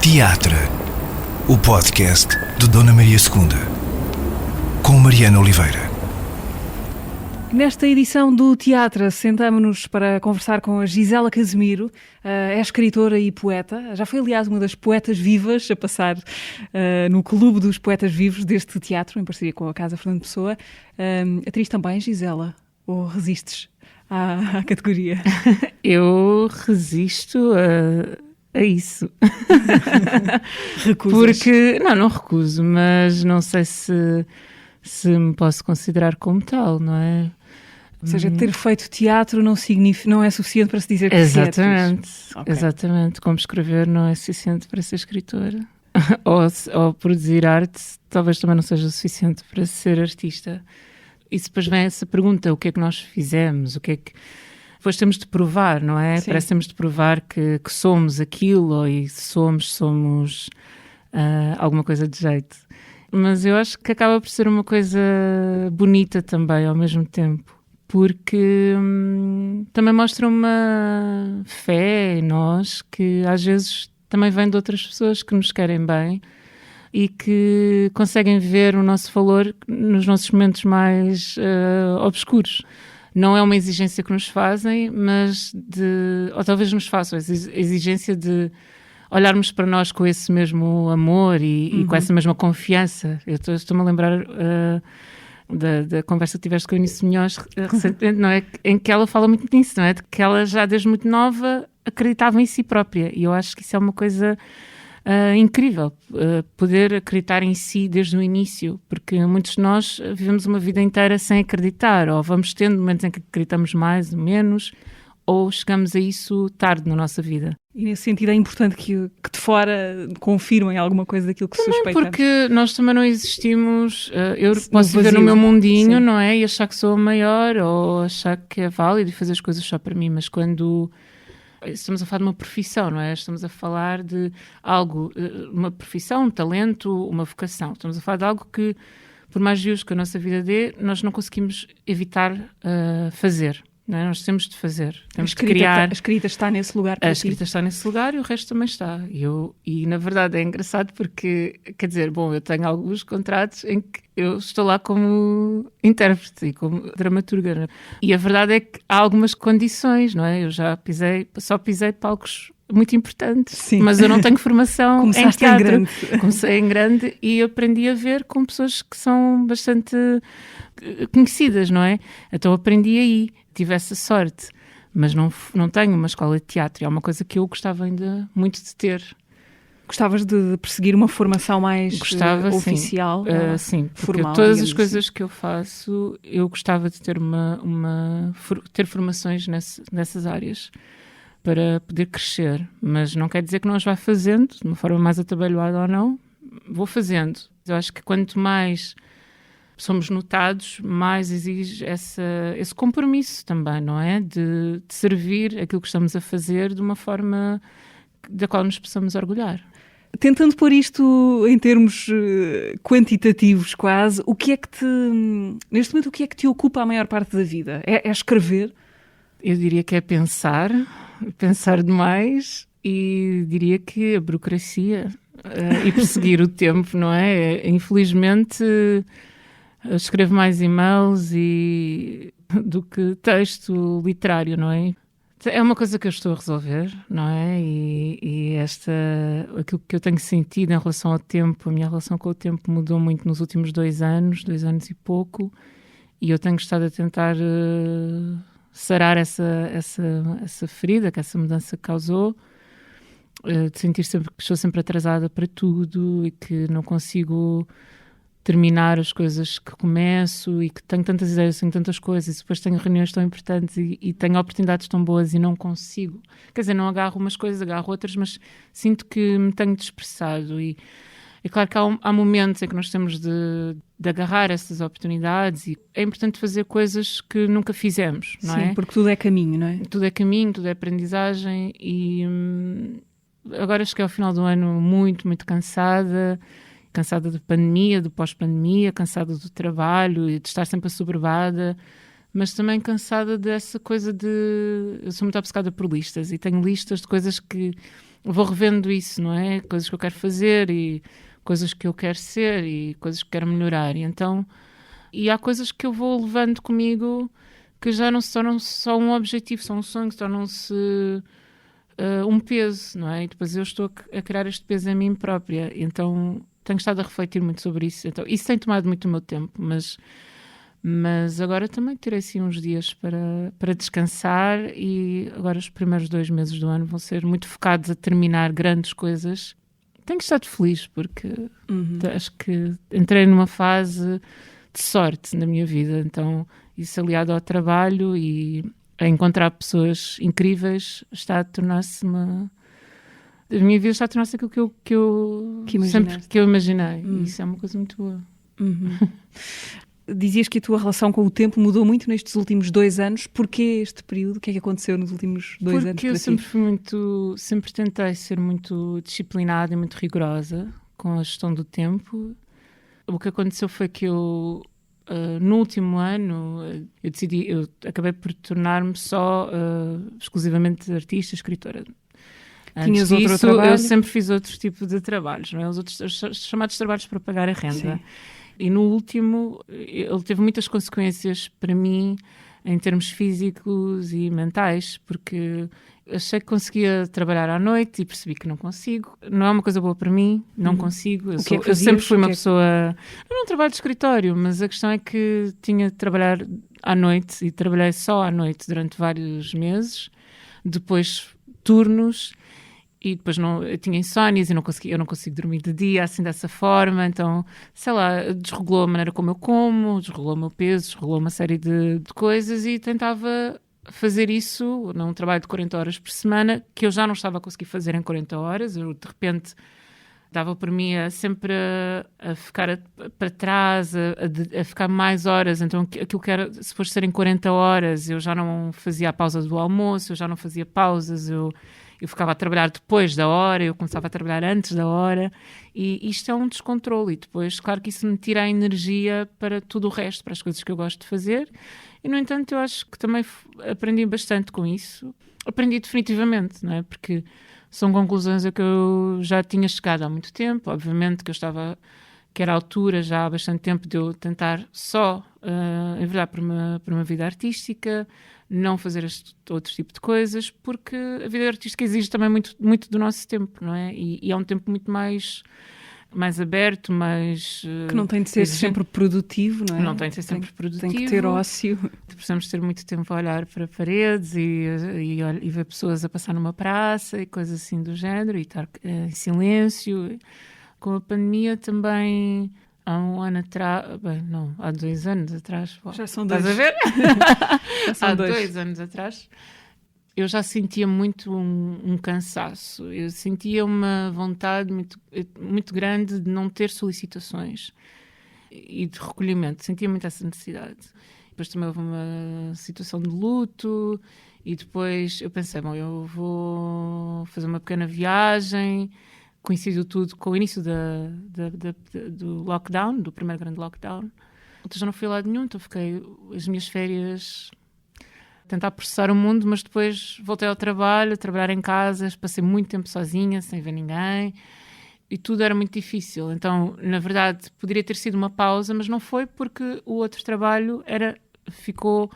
Teatro, o podcast de Dona Maria II, com Mariana Oliveira. Nesta edição do Teatro, sentamo-nos para conversar com a Gisela Casimiro. É escritora e poeta. Já foi, aliás, uma das poetas vivas a passar no Clube dos Poetas Vivos deste teatro, em parceria com a Casa Fernando Pessoa. Atriz também, Gisela? Ou resistes à categoria? Eu resisto a isso. Recusas? Porque, não recuso, mas não sei se me posso considerar como tal, não é? Ou seja, ter feito teatro não é suficiente para se dizer que Exatamente, se é atriz. Exatamente. Como escrever não é suficiente para ser escritora. ou produzir arte talvez também não seja suficiente para ser artista. E depois vem essa pergunta, o que é que nós fizemos? O que é que... Depois temos de provar, não é? Sim. Parece que temos de provar que somos aquilo e somos alguma coisa de jeito. Mas eu acho que acaba por ser uma coisa bonita também ao mesmo tempo. Porque também mostra uma fé em nós que às vezes também vem de outras pessoas que nos querem bem e que conseguem ver o nosso valor nos nossos momentos mais obscuros. Não é uma exigência que nos fazem, mas ou talvez nos façam a exigência de olharmos para nós com esse mesmo amor e com essa mesma confiança. Eu estou-me a lembrar da conversa que tiveste com a Eunice Munhoz recentemente, não é? Em que ela fala muito nisso, não é? De que ela já desde muito nova acreditava em si própria. E eu acho que isso é uma coisa incrível, poder acreditar em si desde o início, porque muitos de nós vivemos uma vida inteira sem acreditar, ou vamos tendo momentos em que acreditamos mais ou menos, ou chegamos a isso tarde na nossa vida. E nesse sentido é importante que de fora confirmem alguma coisa daquilo que suspeitamos. Porque nós também não existimos, eu No posso viver vazio. no meu mundinho, Sim. não é? E achar que sou a maior, ou achar que é válido e fazer as coisas só para mim, mas quando estamos a falar de uma profissão, não é? Estamos a falar de algo, uma profissão, um talento, uma vocação. Estamos a falar de algo que, por mais views que a nossa vida dê, nós não conseguimos evitar fazer. Não é? Nós temos de fazer, temos de criar. A escrita está nesse lugar para A ti. escrita está nesse lugar e o resto também está. E na verdade é engraçado porque, quer dizer, eu tenho alguns contratos em que eu estou lá como intérprete e como dramaturga. Não é? E a verdade é que há algumas condições, não é? Eu só pisei palcos muito importantes, Sim. mas eu não tenho formação em Começaste em teatro. grande. Comecei em grande e aprendi a ver com pessoas que são bastante conhecidas, não é? Então aprendi aí, tive essa sorte, mas não tenho uma escola de teatro, é uma coisa que eu gostava ainda muito de ter. Gostavas de perseguir uma formação mais Gostava, oficial? sim, porque formal, todas digamos as coisas assim. que eu faço, eu gostava de ter ter formações nessas áreas para poder crescer, mas não quer dizer que não as vá fazendo, de uma forma mais atabalhoada ou não, vou fazendo. Eu acho que quanto mais somos notados, mais exige esse compromisso também, não é? De servir aquilo que estamos a fazer de uma forma da qual nos possamos orgulhar. Tentando pôr isto em termos quantitativos quase, neste momento, o que é que te ocupa a maior parte da vida? É escrever? Eu diria que é pensar demais e diria que a burocracia e perseguir o tempo, não é? Infelizmente escrevo mais e-mails do que texto literário, não é? É uma coisa que eu estou a resolver, não é? E aquilo que eu tenho sentido em relação ao tempo, a minha relação com o tempo mudou muito nos últimos 2 anos e pouco, e eu tenho estado a tentar sarar essa ferida que essa mudança causou, de sentir sempre que estou sempre atrasada para tudo e que não consigo terminar as coisas que começo e que tenho tantas ideias, tenho tantas coisas e depois tenho reuniões tão importantes e tenho oportunidades tão boas e não consigo. Quer dizer, não agarro umas coisas, agarro outras, mas sinto que me tenho dispersado e é claro que há momentos em que nós temos de agarrar essas oportunidades e é importante fazer coisas que nunca fizemos, não é? Sim, porque tudo é caminho, não é? Tudo é caminho, tudo é aprendizagem e agora cheguei ao final do ano muito, muito cansada da pandemia, do pós-pandemia, cansada do trabalho e de estar sempre assoberbada, mas também cansada dessa coisa de... Eu sou muito obcecada por listas e tenho listas de coisas que vou revendo isso, não é? Coisas que eu quero fazer e coisas que eu quero ser e coisas que quero melhorar. E há coisas que eu vou levando comigo que já não se tornam só um objetivo, são um sonho, tornam-se um peso, não é? E depois eu estou a criar este peso em mim própria. Então tenho estado a refletir muito sobre isso. Então, isso tem tomado muito o meu tempo, mas agora também terei assim uns dias para descansar, e agora os primeiros 2 meses do ano vão ser muito focados a terminar grandes coisas. Tenho estado feliz porque acho que entrei numa fase de sorte na minha vida, então isso aliado ao trabalho e a encontrar pessoas incríveis está a tornar-se a minha vida está a tornar-se aquilo que eu sempre que eu imaginei. E isso é uma coisa muito boa. Dizias que a tua relação com o tempo mudou muito nestes últimos 2 anos. Porquê este período? O que é que aconteceu nos últimos 2 anos? Porque eu sempre tentei ser muito disciplinada e muito rigorosa com a gestão do tempo. O que aconteceu foi que eu, no último ano, eu acabei por tornar-me só exclusivamente artista, escritora. Antes Tinhas outro trabalho? Eu sempre fiz outro tipo de trabalhos, não é? Os chamados trabalhos para pagar a renda. Sim. E no último, ele teve muitas consequências para mim, em termos físicos e mentais, porque achei que conseguia trabalhar à noite e percebi que não consigo. Não é uma coisa boa para mim, não consigo. Eu sempre fui uma pessoa... Eu não trabalho de escritório, mas a questão é que tinha de trabalhar à noite, e trabalhei só à noite durante vários meses, depois turnos, e depois eu tinha insónias e eu não consigo dormir de dia assim dessa forma, então, sei lá, desregulou a maneira como eu como, desregulou o meu peso, desregulou uma série de coisas, e tentava fazer isso num trabalho de 40 horas por semana, que eu já não estava a conseguir fazer em 40 horas, eu de repente dava por mim sempre a ficar para trás, a ficar mais horas, então aquilo que era, se fosse serem 40 horas, eu já não fazia a pausa do almoço, eu já não fazia pausas, eu ficava a trabalhar depois da hora, eu começava a trabalhar antes da hora, e isto é um descontrole. E depois, claro que isso me tira a energia para tudo o resto, para as coisas que eu gosto de fazer. E, no entanto, eu acho que também aprendi bastante com isso. Aprendi definitivamente, não é? Porque são conclusões a que eu já tinha chegado há muito tempo. Obviamente que que era a altura já há bastante tempo de eu tentar só enveredar para uma vida artística, não fazer este outro tipo de coisas, porque a vida artística exige também muito, muito do nosso tempo, não é? E é um tempo muito mais aberto, mais... que não tem de ser sempre produtivo, não é? Não tem de ser sempre produtivo. Tem que ter ócio. Precisamos ter muito tempo a olhar para paredes e ver pessoas a passar numa praça e coisas assim do género, e estar em silêncio. Com a pandemia também, há um ano atrás, há 2 anos atrás. Já são 2. Estás a ver? Já são há 2. 2 anos atrás, eu já sentia muito um cansaço. Eu sentia uma vontade muito, muito grande de não ter solicitações e de recolhimento. Sentia muito essa necessidade. Depois também houve uma situação de luto, e depois eu pensei, eu vou fazer uma pequena viagem. Coincidiu tudo com o início do lockdown, do primeiro grande lockdown. Então já não fui a lado nenhum, então fiquei as minhas férias a tentar processar o mundo, mas depois voltei ao trabalho, a trabalhar em casa, passei muito tempo sozinha, sem ver ninguém, e tudo era muito difícil. Então, na verdade, poderia ter sido uma pausa, mas não foi, porque o outro trabalho ficou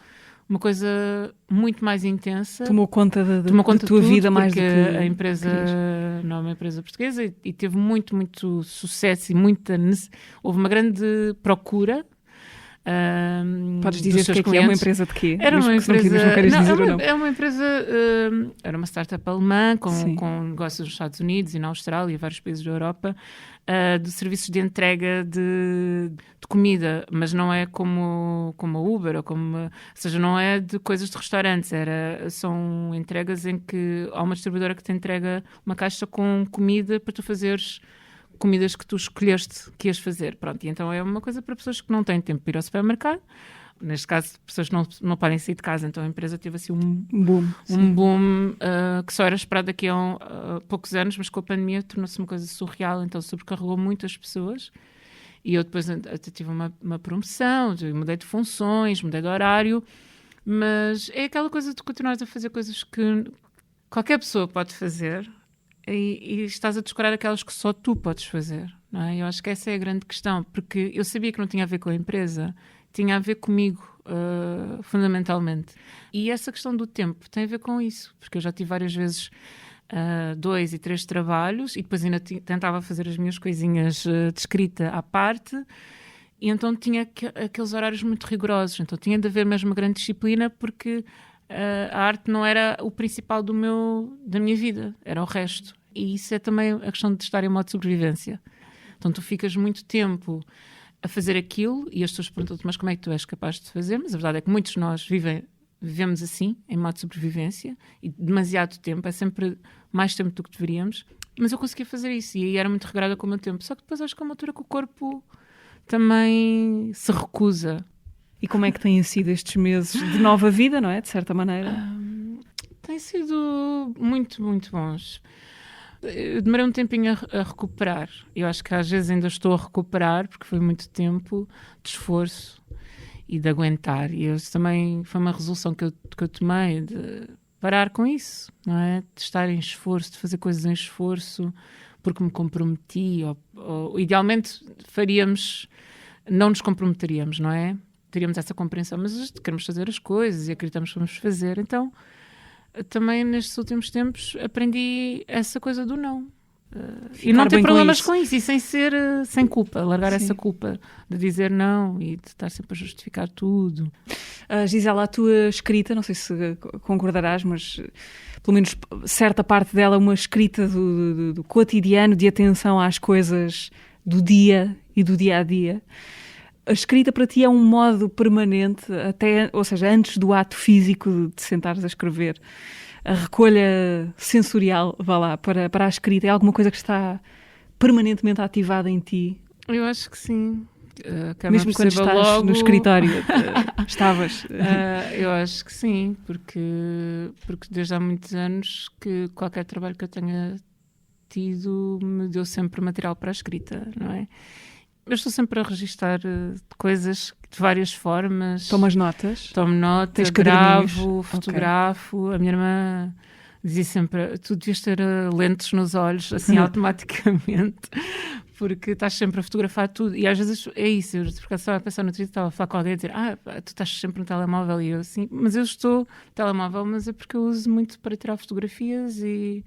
uma coisa muito mais intensa. Tomou conta da tua vida mais do que a empresa não é uma empresa portuguesa, e teve muito, muito sucesso e houve uma grande procura. Podes dizer que é uma empresa de quê? Era uma empresa... Era uma startup alemã com negócios nos Estados Unidos e na Austrália e vários países da Europa, de serviços de entrega de comida, mas não é como a Uber, ou seja, não é de coisas de restaurantes, são entregas em que há uma distribuidora que te entrega uma caixa com comida para tu fazeres comidas que tu escolheste que ias fazer. Pronto, e então é uma coisa para pessoas que não têm tempo para ir ao supermercado. Neste caso, pessoas que não podem sair de casa. Então a empresa teve assim um boom que só era esperado daqui a poucos anos, mas com a pandemia tornou-se uma coisa surreal. Então sobrecarregou muitas pessoas. E eu depois até tive uma promoção, mudei de funções, mudei de horário, mas é aquela coisa de continuares a fazer coisas que qualquer pessoa pode fazer e estás a descurar aquelas que só tu podes fazer, não é? Eu acho que essa é a grande questão, porque eu sabia que não tinha a ver com a empresa, tinha a ver comigo, fundamentalmente. E essa questão do tempo tem a ver com isso, porque eu já tive várias vezes 2 e 3 trabalhos e depois ainda tentava fazer as minhas coisinhas de escrita à parte, e então tinha aqueles horários muito rigorosos, então tinha de haver mesmo uma grande disciplina, porque a arte não era o principal da minha vida, era o resto. E isso é também a questão de estar em modo de sobrevivência. Então tu ficas muito tempo a fazer aquilo e as pessoas perguntam-te, mas como é que tu és capaz de fazer? Mas a verdade é que muitos de nós vivemos assim, em modo de sobrevivência, e demasiado tempo, é sempre mais tempo do que deveríamos. Mas eu conseguia fazer isso e aí era muito regrada com o meu tempo. Só que depois acho que é uma altura que o corpo também se recusa. E como é que têm sido estes meses de nova vida, não é? De certa maneira. Têm sido muito, muito bons. Eu demorei um tempinho a recuperar. Eu acho que às vezes ainda estou a recuperar, porque foi muito tempo de esforço e de aguentar. E isso também foi uma resolução que eu tomei, de parar com isso, não é? De estar em esforço, de fazer coisas em esforço, porque me comprometi. Ou idealmente não nos comprometeríamos, não é? Teríamos essa compreensão, mas queremos fazer as coisas e acreditamos que vamos fazer. Então, também nestes últimos tempos aprendi essa coisa do não. E não ter problemas com isso e sem culpa, largar Sim. essa culpa de dizer não e de estar sempre a justificar tudo. Gisela, a tua escrita, não sei se concordarás, mas pelo menos certa parte dela é uma escrita do cotidiano, de atenção às coisas do dia e do dia a dia. A escrita para ti é um modo permanente, ou seja, antes do ato físico de sentares a escrever. A recolha sensorial, para a escrita, é alguma coisa que está permanentemente ativada em ti? Eu acho que sim. Mesmo quando estás no escritório, estavas? Eu acho que sim, porque desde há muitos anos que qualquer trabalho que eu tenha tido me deu sempre material para a escrita, não é? Eu estou sempre a registar coisas de várias formas. Tomas notas? Tomo notas, gravo, fotografo. A minha irmã dizia sempre, tu devias ter lentes nos olhos, assim, automaticamente, porque estás sempre a fotografar tudo. E às vezes é isso, eu estava a pensar no Twitter, estava a falar com alguém a dizer, tu estás sempre no telemóvel, e eu assim, mas eu estou no telemóvel, mas é porque eu uso muito para tirar fotografias e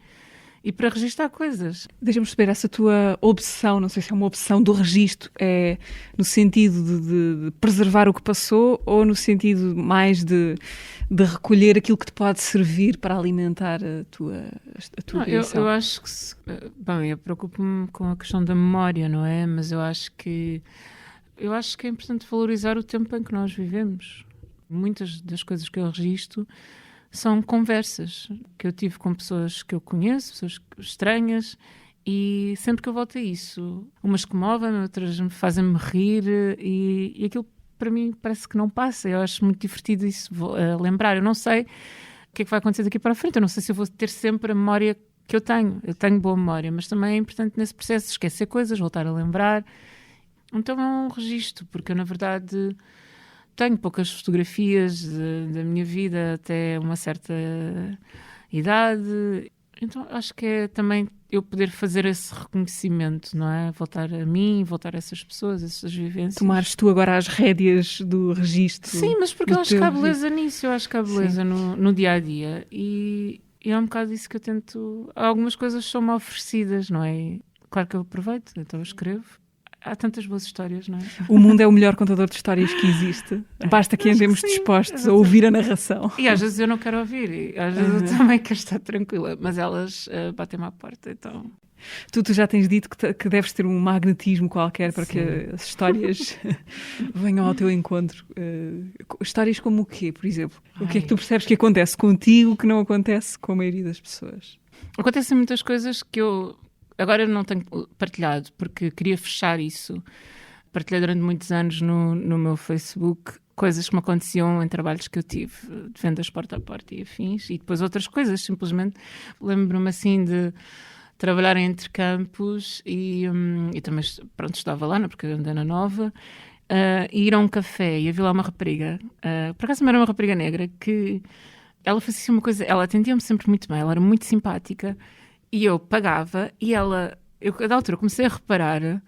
para registar coisas. Deixa-me perceber, essa tua obsessão, não sei se é uma obsessão do registro, é no sentido de preservar o que passou ou no sentido mais de recolher aquilo que te pode servir para alimentar a tua criação? Eu acho que... eu preocupo-me com a questão da memória, não é? Mas eu acho que é importante valorizar o tempo em que nós vivemos. Muitas das coisas que eu registro são conversas que eu tive com pessoas que eu conheço, pessoas estranhas, e sempre que eu volto a isso, umas comovem, outras fazem-me rir, e aquilo para mim parece que não passa. Eu acho muito divertido isso, lembrar. Eu não sei o que é que vai acontecer daqui para a frente, eu não sei se eu vou ter sempre a memória que eu tenho. Eu tenho boa memória, mas também é importante nesse processo esquecer coisas, voltar a lembrar. Então é um registro, porque eu, na verdade, tenho poucas fotografias da minha vida até uma certa idade. Então acho que é também eu poder fazer esse reconhecimento, não é? Voltar a mim, voltar a essas pessoas, a essas vivências. Tomares tu agora as rédeas do registro. Sim, mas porque eu acho que há beleza nisso, eu acho que há beleza no dia-a-dia. E é um bocado isso que eu tento... Algumas coisas são-me oferecidas, não é? Claro que eu aproveito, então eu escrevo. Há tantas boas histórias, não é? O mundo é o melhor contador de histórias que existe. Basta que andemos dispostos a ouvir a narração. E às vezes eu não quero ouvir, e às vezes eu também quero estar tranquila, mas elas batem-me à porta, então... Tu já tens dito que deves ter um magnetismo qualquer para que as histórias venham ao teu encontro. Histórias como o quê, por exemplo? O que é que tu percebes que acontece contigo que não acontece com a maioria das pessoas? Acontecem muitas coisas que eu... Agora eu não tenho partilhado, porque queria fechar isso. Partilhei durante muitos anos no meu Facebook coisas que me aconteciam em trabalhos que eu tive, de vendas porta a porta e afins, e depois outras coisas, simplesmente. Lembro-me assim de trabalhar entre campos e também, pronto, estava lá, porque eu andei na Nova, e ir a um café e havia lá uma rapariga, por acaso não era uma rapariga negra, que ela fazia uma coisa, ela atendia-me sempre muito bem, ela era muito simpática e eu pagava e ela, eu da altura comecei a reparar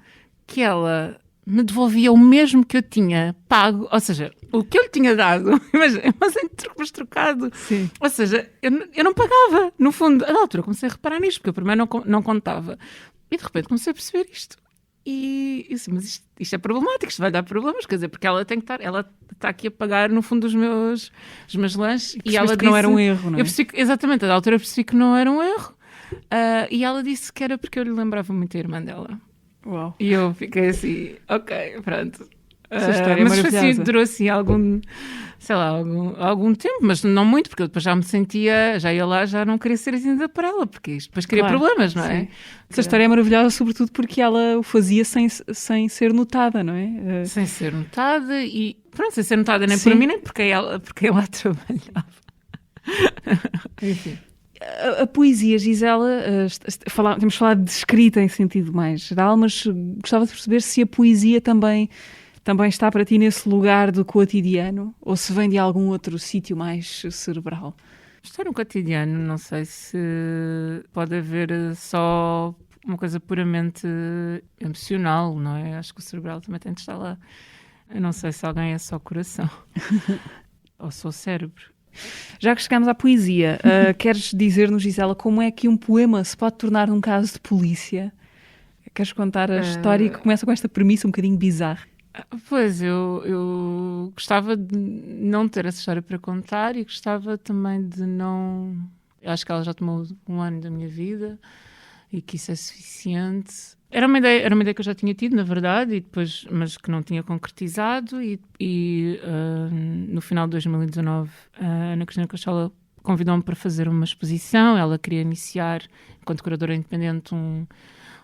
que ela me devolvia o mesmo que eu tinha pago, ou seja, o que eu lhe tinha dado, mas trocado. Sim. Ou seja, eu não pagava, no fundo. A da altura comecei a reparar nisto, porque eu primeiro não contava. E de repente comecei a perceber isto. E eu disse, mas isto é problemático, isto vai dar problemas, quer dizer, porque ela está aqui a pagar no fundo os meus lanches. E ela disse que não era um erro, não é? Exatamente, a da altura eu percebi que não era um erro. E ela disse que era porque eu lhe lembrava muito a irmã dela. Uau. E eu fiquei assim, ok, pronto. Essa história é mas maravilhosa. durou assim algum tempo, mas não muito, porque eu depois já me sentia, já ia lá, já não queria ser atendida por ela, porque isto depois cria problemas, não é? Sim. Essa história é maravilhosa, sobretudo porque ela o fazia sem ser notada, não é? Sem ser notada e, pronto, sem ser notada nem Sim. por mim, nem porque ela trabalhava. Enfim. A poesia, Gisela, temos falado de escrita em sentido mais geral, mas gostava de perceber se a poesia também está para ti nesse lugar do cotidiano ou se vem de algum outro sítio mais cerebral. Estar no cotidiano, não sei se pode haver só uma coisa puramente emocional, não é? Acho que o cerebral também tem de estar lá. Eu não sei se alguém é só coração ou só cérebro. Já que chegamos à poesia, queres dizer-nos, Gisela, como é que um poema se pode tornar num caso de polícia? Queres contar a história que começa com esta premissa um bocadinho bizarra? Pois, eu gostava de não ter essa história para contar e gostava também de não... Eu acho que ela já tomou 1 ano da minha vida e que isso é suficiente. Era uma ideia que eu já tinha tido, na verdade, e depois, mas que não tinha concretizado e no final de 2019 a Ana Cristina Cachola convidou-me para fazer uma exposição. Ela queria iniciar, enquanto curadora independente,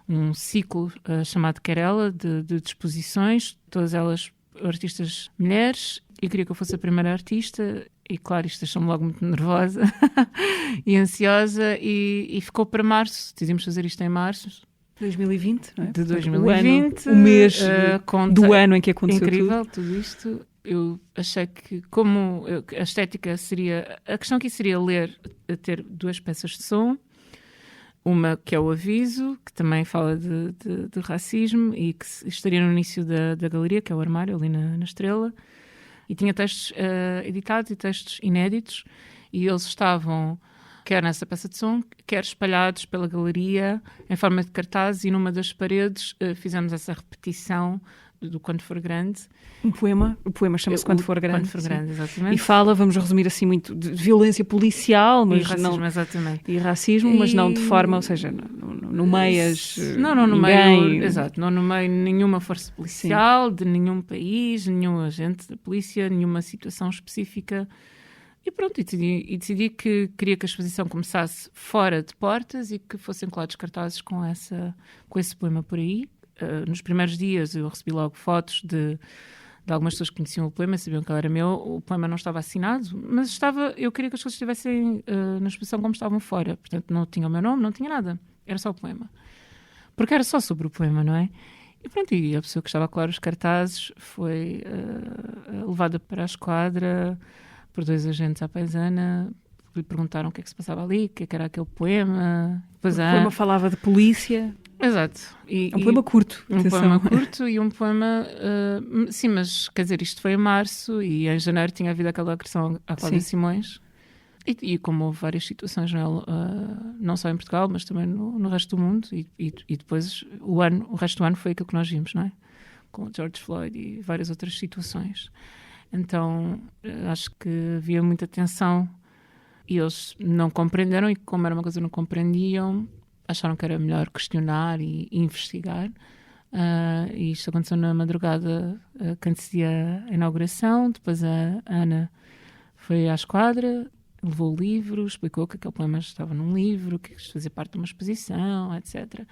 um ciclo chamado Querela, de exposições, todas elas artistas mulheres, e queria que eu fosse a primeira artista, e claro, isto deixou-me logo muito nervosa e ansiosa, e ficou para março. Decidimos fazer isto em março. 2020, não é? De 2020. O mês do ano em que aconteceu incrível, tudo isto. Eu achei que, a estética seria... A questão aqui seria ter 2 peças de som. Uma que é o Aviso, que também fala de racismo e que estaria no início da galeria, que é o armário, ali na Estrela. E tinha textos editados e textos inéditos. E eles estavam, quer nessa peça de som, quer espalhados pela galeria, em forma de cartaz. E numa das paredes fizemos essa repetição do Quando For Grande. O poema chama-se Quando For Grande. Quando For Grande, exatamente. E fala, vamos resumir assim muito, de violência policial, mas e racismo, não, exatamente. E racismo, mas não de forma, ou seja, não meias não no ninguém. meio, exato, não no meio nenhuma força policial, de nenhum país, nenhum agente da polícia, nenhuma situação específica. E pronto, e decidi que queria que a exposição começasse fora de portas e que fossem colados cartazes com esse poema por aí. Nos primeiros dias eu recebi logo fotos de algumas pessoas que conheciam o poema, sabiam que ele era meu. O poema não estava assinado, mas eu queria que as coisas estivessem na exposição como estavam fora. Portanto, não tinha o meu nome, não tinha nada. Era só o poema. Porque era só sobre o poema, não é? E pronto, e a pessoa que estava a colar os cartazes foi levada para a esquadra por 2 agentes à paisana. Lhe perguntaram o que é que se passava ali, o que é que era aquele poema. Depois O poema falava de polícia. Exato. Um poema curto. Poema curto e um poema... sim, mas quer dizer, isto foi em março e em janeiro tinha havido aquela agressão à Cláudia Simões. E como houve várias situações, não só em Portugal, mas também no resto do mundo. E depois o resto do ano foi aquilo que nós vimos, não é? Com o George Floyd e várias outras situações. Então, acho que havia muita tensão e eles não compreenderam, e como era uma coisa que não compreendiam, acharam que era melhor questionar e investigar. E isto aconteceu na madrugada que antecedia a inauguração. Depois a Ana foi à esquadra, levou o livro, explicou que aquele poema estava num livro, que isto fazia parte de uma exposição, etc.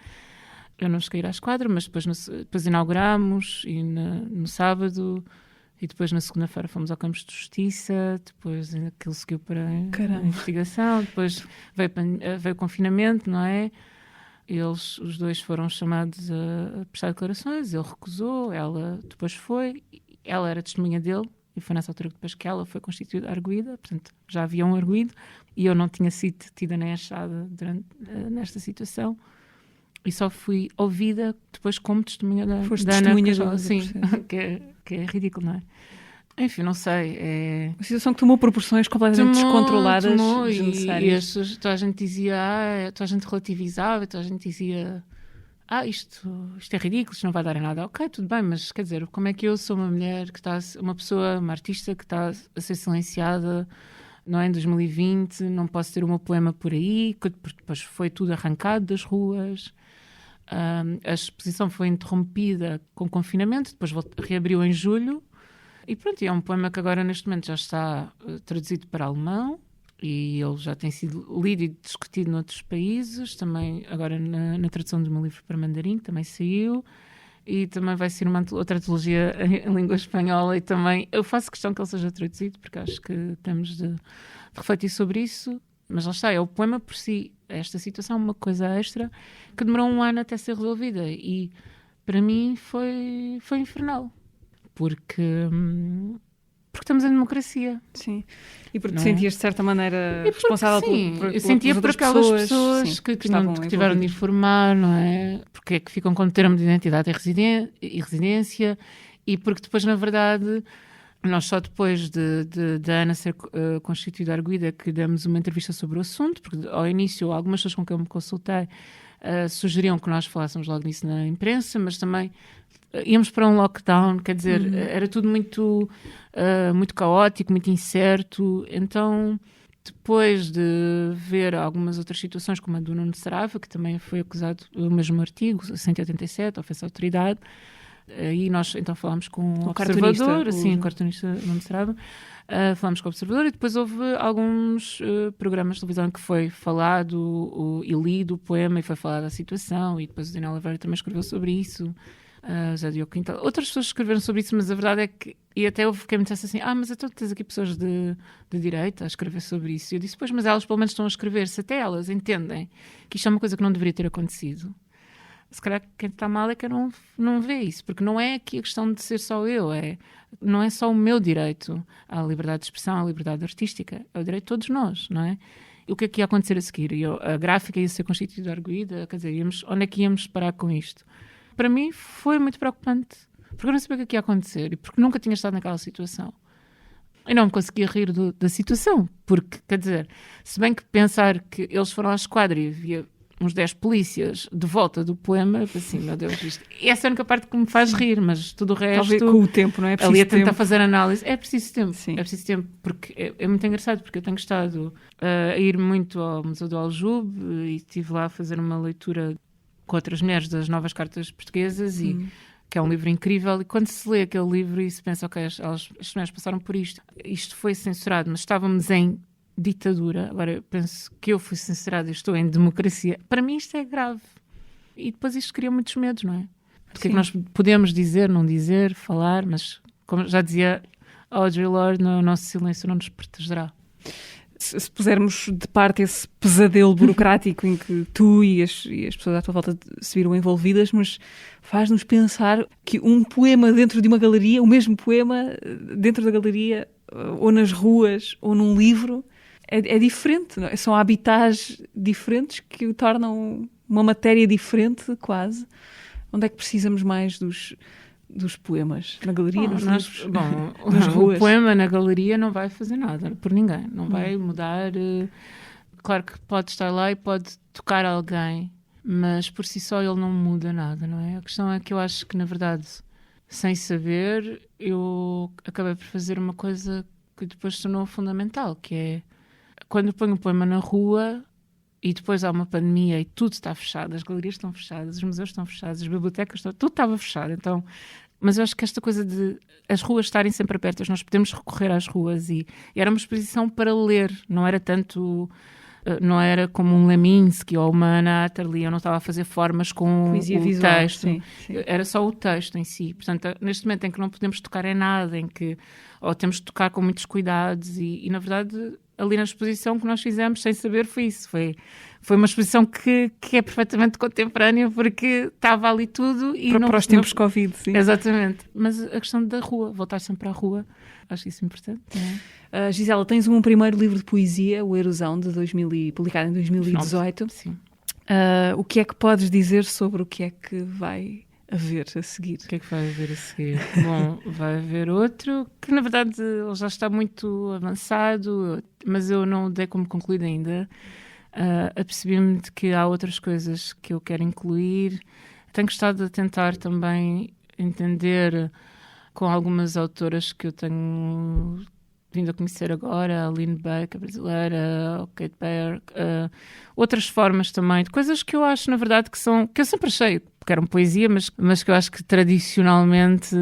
Eu não cheguei a ir à esquadra, mas depois inaugurámos e no sábado, e depois na segunda-feira fomos ao Campos de Justiça, depois aquilo seguiu para a investigação, depois veio o confinamento, não é? Os dois foram chamados a prestar declarações, ele recusou, ela depois foi, ela era testemunha dele, e foi nessa altura depois que ela foi constituída arguida, portanto já havia um arguido, e eu não tinha sido detida nem achada nesta situação, e só fui ouvida depois como testemunha da Ana. Foste testemunha Cajal, do sim, processo. que é ridículo, não é? Enfim, não sei, Uma situação que tomou proporções completamente descontroladas, e desnecessárias. toda a gente dizia, toda a gente relativizava, toda a gente dizia, isto é ridículo, isto não vai dar em nada. Ok, tudo bem, mas quer dizer, como é que eu sou uma mulher que está, uma pessoa, uma artista que está a ser silenciada, não é, em 2020, não posso ter o meu poema por aí, porque depois foi tudo arrancado das ruas. A exposição foi interrompida com confinamento, depois reabriu em julho, e pronto, é um poema que agora neste momento já está traduzido para alemão, e ele já tem sido lido e discutido noutros países, também agora na tradução do meu livro para mandarim, que também saiu, e também vai ser outra antologia em língua espanhola, e também eu faço questão que ele seja traduzido, porque acho que temos de refletir sobre isso, mas lá está, é o poema por si, esta situação, uma coisa extra, que demorou 1 ano até ser resolvida, e para mim foi infernal, porque estamos em democracia. Sim. E porque te Não sentias de certa maneira responsável por eu sentia por aquelas pessoas sim, que estavam tiveram de envolvidas. informar, não é? Porque é que ficam com termo de identidade e residência, e porque depois, na verdade, nós só depois de Ana ser constituída arguida que demos uma entrevista sobre o assunto, porque ao início algumas pessoas com quem eu me consultei sugeriam que nós falássemos logo nisso na imprensa, mas também íamos para um lockdown, quer dizer, era tudo muito caótico, muito incerto. Então, depois de ver algumas outras situações, como a do Nuno Saraiva, que também foi acusado do mesmo artigo, 187, ofensa à autoridade, e nós então falámos com o Observador, o cartunista Nuno Saraiva, falámos com o Observador, e depois houve alguns programas de televisão que foi falado e lido o poema, e foi falada a situação, e depois o Daniel Oliveira também escreveu sobre isso. José Diogo Quintal. Outras pessoas escreveram sobre isso, mas a verdade é que, e até houve quem me dissesse assim, mas então tens aqui pessoas de direita a escrever sobre isso. E eu disse, pois, mas elas pelo menos estão a escrever, se até elas entendem que isto é uma coisa que não deveria ter acontecido. Se calhar quem está mal é que não vê isso, porque não é aqui a questão de ser só eu, não é só o meu direito à liberdade de expressão, à liberdade artística, é o direito de todos nós, não é? E o que é que ia acontecer a seguir? A gráfica ia ser constituída arguida, quer dizer, onde é que íamos parar com isto? Para mim foi muito preocupante, porque eu não sabia o que ia acontecer e porque nunca tinha estado naquela situação. E não me conseguia rir da situação, porque, quer dizer, se bem que pensar que eles foram à esquadra e havia uns 10 polícias de volta do poema, assim, meu Deus, essa é a única parte que me faz rir, mas tudo o resto... Talvez com o tempo, não é? Ali a tentar fazer análise, é preciso tempo. Sim. É preciso tempo, porque é muito engraçado, porque eu tenho estado a ir muito ao Museu do Aljube e estive lá a fazer uma leitura com outras mulheres das Novas Cartas Portuguesas, e que é um livro incrível, e quando se lê aquele livro e se pensa, ok, as mulheres passaram por isto foi censurado, mas estávamos em ditadura, agora eu penso que eu fui censurada e estou em democracia, para mim isto é grave. E depois isto cria muitos medos, não é? Porque é que nós podemos dizer, não dizer, falar, mas como já dizia Audre Lorde, o nosso silêncio não nos protegerá. Se pusermos de parte esse pesadelo burocrático em que tu e as pessoas à tua volta se viram envolvidas, mas faz-nos pensar que um poema dentro de uma galeria, o mesmo poema dentro da galeria, ou nas ruas, ou num livro, é diferente. Não é? São habitats diferentes que o tornam uma matéria diferente, quase. Onde é que precisamos mais dos poemas? Na galeria, nos livros? Nas ruas? O poema na galeria não vai fazer nada por ninguém, não vai mudar. Claro que pode estar lá e pode tocar alguém, mas por si só ele não muda nada, não é? A questão é que eu acho que, na verdade, sem saber, eu acabei por fazer uma coisa que depois se tornou fundamental, que é quando eu ponho um poema na rua e depois há uma pandemia e tudo está fechado, as galerias estão fechadas, os museus estão fechados, as bibliotecas tudo estava fechado. Então, mas eu acho que esta coisa de as ruas estarem sempre abertas, nós podemos recorrer às ruas, e era uma exposição para ler, não era tanto, não era como um Leminski ou uma Anna Atterley, eu não estava a fazer formas com poesia o visual, texto, sim. Era só o texto em si. Portanto, neste momento em que não podemos tocar em nada, ou temos de tocar com muitos cuidados, e na verdade ali na exposição que nós fizemos, sem saber, foi isso. Foi uma exposição que é perfeitamente contemporânea, porque estava ali tudo. E para os tempos Covid, sim. Exatamente. Mas a questão da rua, voltar sempre à rua, acho isso importante. Gisela, tens um primeiro livro de poesia, O Erosão, publicado em 2018. Sim. O que é que podes dizer sobre o que é que vai haver a seguir? O que é que vai haver a seguir? Bom, vai haver outro que, na verdade, ele já está muito avançado, mas eu não o dei como concluído ainda. Apercebi-me de que há outras coisas que eu quero incluir. Tenho gostado de tentar também entender com algumas autoras que eu tenho vindo a conhecer agora, a Aline Beck, a brasileira, a Kate Baer, outras formas também, de coisas que eu acho, na verdade, que eu sempre achei que eram poesia, mas que eu acho que tradicionalmente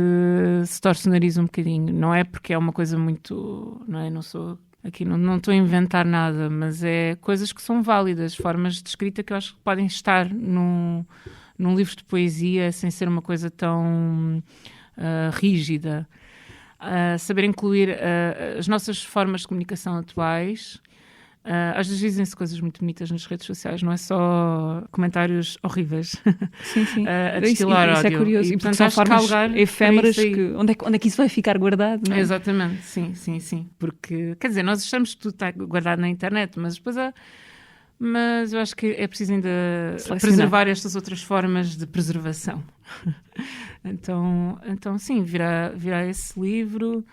se torce o nariz um bocadinho. Não é porque é uma coisa muito... Não é? Não sou... Aqui não estou a inventar nada, mas é coisas que são válidas, formas de escrita que eu acho que podem estar num livro de poesia sem ser uma coisa tão rígida. Saber incluir as nossas formas de comunicação atuais. Às vezes dizem-se coisas muito bonitas nas redes sociais, não é só comentários horríveis. Sim, sim. A destilar ódio. Isso é curioso. E portanto, são formas efêmeras que... Onde é que isso vai ficar guardado? Não é? Exatamente, sim. Porque, quer dizer, nós achamos que tudo está guardado na internet, mas depois Mas eu acho que é preciso ainda preservar estas outras formas de preservação. Então sim, virá esse livro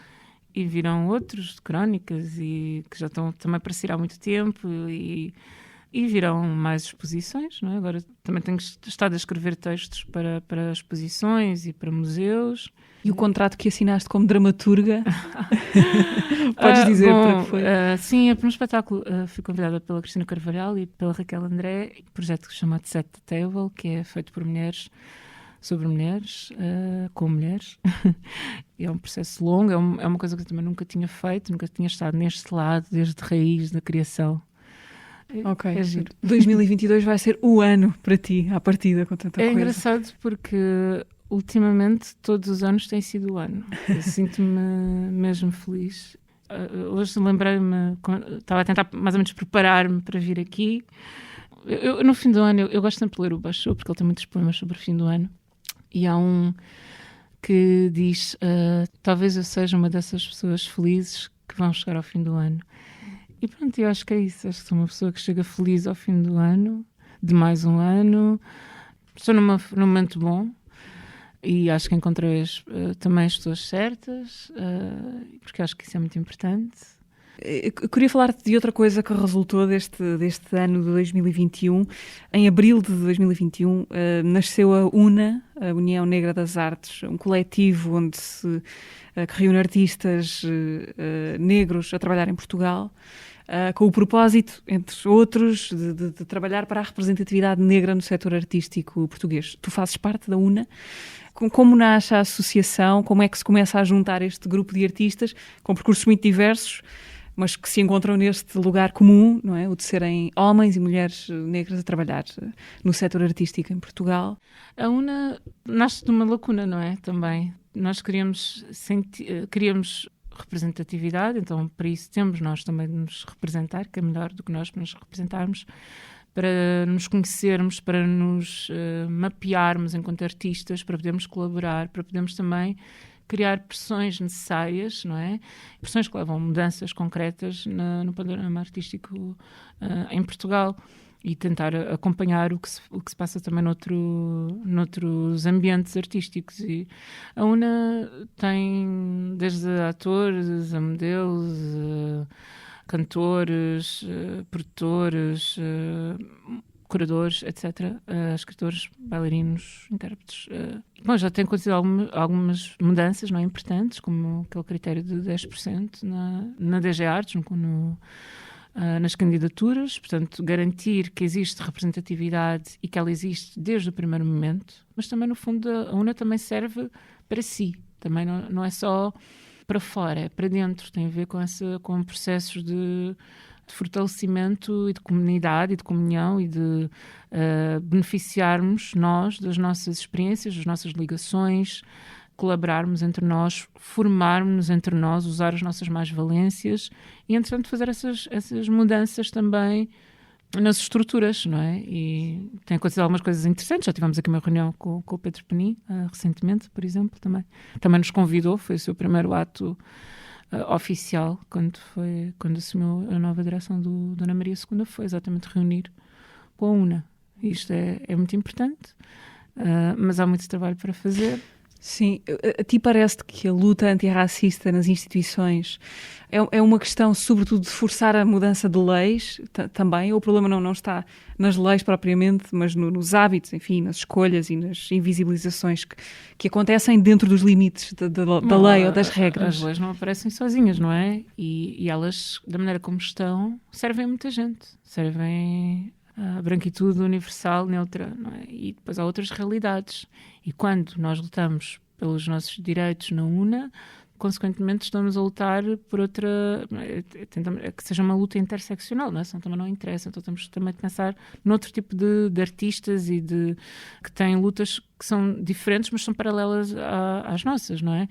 e virão outros de crónicas e que já estão também para sair há muito tempo e virão mais exposições, não é? Agora também tenho estado a escrever textos para exposições e para museus. E o contrato que assinaste como dramaturga? Podes dizer para que foi? Sim, é para um espetáculo. Fui convidada pela Cristina Carvalhal e pela Raquel André, um projeto chamado Set the Table, que é feito por mulheres, sobre mulheres, com mulheres. É um processo longo, é uma coisa que eu também nunca tinha feito, nunca tinha estado neste lado, desde raiz da criação. Ok. É giro. 2022 vai ser o ano para ti, à partida, com tanta coisa. É engraçado porque ultimamente todos os anos tem sido o ano. Eu sinto-me mesmo feliz. Hoje lembrei-me, estava a tentar mais ou menos preparar-me para vir aqui. Eu, no fim do ano, eu gosto sempre de ler o Basho, porque ele tem muitos poemas sobre o fim do ano. E há um que diz: talvez eu seja uma dessas pessoas felizes que vão chegar ao fim do ano. E pronto, eu acho que é isso. Acho que sou uma pessoa que chega feliz ao fim do ano, de mais um ano. Estou num momento bom e acho que encontrei também as pessoas certas, porque acho que isso é muito importante. Eu queria falar-te de outra coisa que resultou deste ano de 2021. Em abril de 2021 nasceu a UNA, a União Negra das Artes, um coletivo que reúne artistas negros a trabalhar em Portugal, com o propósito, entre outros, de trabalhar para a representatividade negra no setor artístico português. Tu fazes parte da UNA. Como nasce a associação? Como é que se começa a juntar este grupo de artistas com percursos muito diversos, mas que se encontram neste lugar comum, não é? O de serem homens e mulheres negras a trabalhar no setor artístico em Portugal? A UNA nasce de uma lacuna, não é? Também. Nós queríamos representatividade, então para isso temos nós também de nos representar, que é melhor do que nós para nos representarmos, para nos conhecermos, para nos mapearmos enquanto artistas, para podermos colaborar, para podermos também criar pressões necessárias, não é? Pressões que levam a mudanças concretas no panorama artístico em Portugal e tentar acompanhar o que se passa também noutros ambientes artísticos. E a UNA tem desde atores, a modelos, cantores, produtores, curadores, etc., escritores, bailarinos, intérpretes. Bom, já tem acontecido algumas mudanças, não é, importantes, como aquele critério de 10% na DG Artes, nas candidaturas, portanto, garantir que existe representatividade e que ela existe desde o primeiro momento, mas também, no fundo, a UNA também serve para si, também não é só para fora, é para dentro, tem a ver com processos de fortalecimento e de comunidade e de comunhão e de beneficiarmos nós das nossas experiências, das nossas ligações colaborarmos entre nós, formarmos-nos entre nós, usar as nossas mais-valências e, entretanto, fazer essas mudanças também nas estruturas, não é? E tem acontecido algumas coisas interessantes. Já tivemos aqui uma reunião com o Pedro Penin, recentemente, por exemplo, também nos convidou, foi o seu primeiro ato oficial, quando assumiu a nova direção do Dona Maria II, foi exatamente reunir com a UNA. Isto é muito importante, mas há muito trabalho para fazer. Sim, a ti parece-te que a luta antirracista nas instituições é uma questão, sobretudo, de forçar a mudança de leis também, ou o problema não está nas leis propriamente, mas nos hábitos, enfim, nas escolhas e nas invisibilizações que acontecem dentro dos limites da lei ou das regras? As leis não aparecem sozinhas, não é? E elas, da maneira como estão, servem a muita gente. Servem a branquitude universal, neutra, não é? E depois há outras realidades. E quando nós lutamos pelos nossos direitos na UNA, consequentemente estamos a lutar por outra... que seja uma luta interseccional, não é? Senão também não interessa. Então temos também de pensar noutro tipo de artistas e que têm lutas que são diferentes, mas são paralelas às nossas, não é?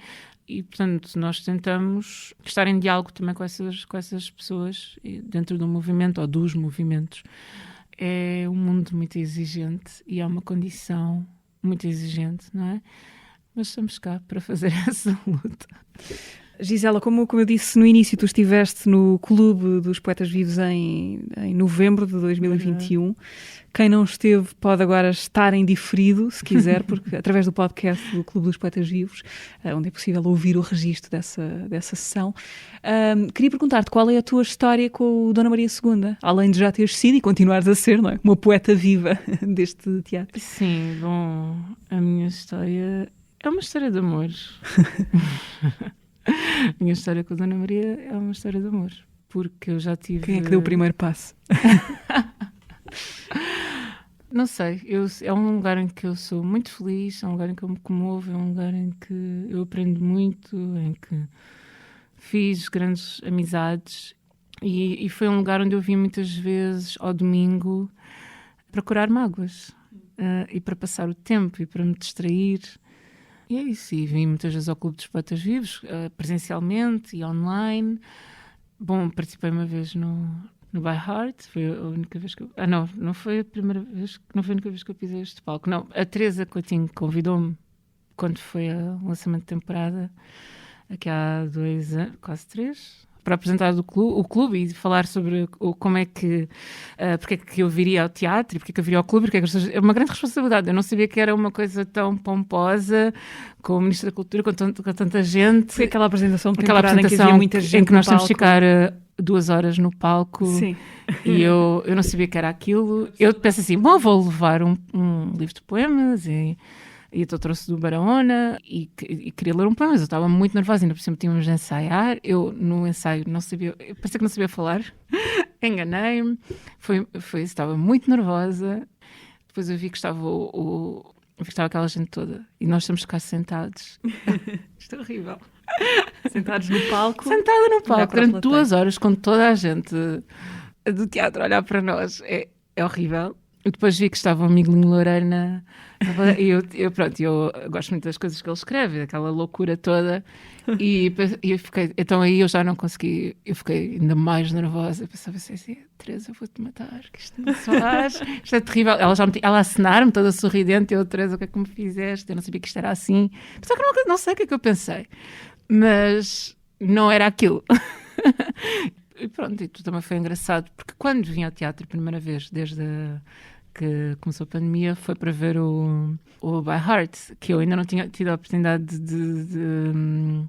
E, portanto, nós tentamos estar em diálogo também com essas pessoas dentro do movimento ou dos movimentos. É um mundo muito exigente e é uma condição muito exigente, não é? Mas estamos cá para fazer essa luta. Gisela, como eu disse no início, tu estiveste no Clube dos Poetas Vivos em novembro de 2021. Quem não esteve pode agora estar em diferido, se quiser, porque através do podcast do Clube dos Poetas Vivos, onde é possível ouvir o registro dessa sessão. Queria perguntar-te qual é a tua história com o Dona Maria II, além de já teres sido e continuares a ser, não é? Uma poeta viva deste teatro. Sim, bom, a minha história é uma história de amor. A minha história com a Dona Maria é uma história de amor, porque eu já tive... Quem é que deu o primeiro passo? Não sei, é um lugar em que eu sou muito feliz, é um lugar em que eu me comovo, é um lugar em que eu aprendo muito, em que fiz grandes amizades e foi um lugar onde eu vim muitas vezes ao domingo para curar mágoas e para passar o tempo e para me distrair. E é isso, e vim muitas vezes ao Clube dos Poetas Vivos, presencialmente e online. Bom, participei uma vez no By Heart, foi a única vez que eu... não foi a primeira vez, não foi a única vez que eu pisei este palco. Não, a Teresa Coutinho convidou-me quando foi o lançamento de temporada, aqui há 2 anos, quase 3, para apresentar o clube e falar sobre como é que, porque é que eu viria ao teatro e porque é que eu viria ao clube, porque é uma grande responsabilidade. Eu não sabia que era uma coisa tão pomposa, com o Ministro da Cultura, com tanta gente. Foi aquela apresentação de temporada em que havia muita gente em que nós no temos de ficar 2 horas no palco. Sim. E eu não sabia que era aquilo. Eu penso assim, bom, vou levar um livro de poemas e então trouxe do Barahona e queria ler um poema, mas eu estava muito nervosa, ainda por cima tínhamos de ensaiar. Eu no ensaio não sabia, parecia que não sabia falar, enganei-me, estava muito nervosa. Depois eu vi que estava aquela gente toda e nós temos que ficar sentados. Isto é horrível. Sentados no palco. Sentada no palco durante 2 horas com toda a gente do teatro a olhar para nós. É horrível. E depois vi que estava o Miguelinho Loureiro e eu gosto muito das coisas que ele escreve, aquela loucura toda. E eu fiquei, então aí eu já não consegui, eu fiquei ainda mais nervosa. Eu pensava assim, Teresa, eu vou-te matar, que isto não se faz, isto é terrível. Ela a acenar-me toda sorridente, eu, Teresa, o que é que me fizeste? Eu não sabia que isto era assim. Só que não sei o que é que eu pensei, mas não era aquilo. E pronto, e tudo também foi engraçado, porque quando vim ao teatro a primeira vez, desde que começou a pandemia, foi para ver o By Heart, que eu ainda não tinha tido a oportunidade de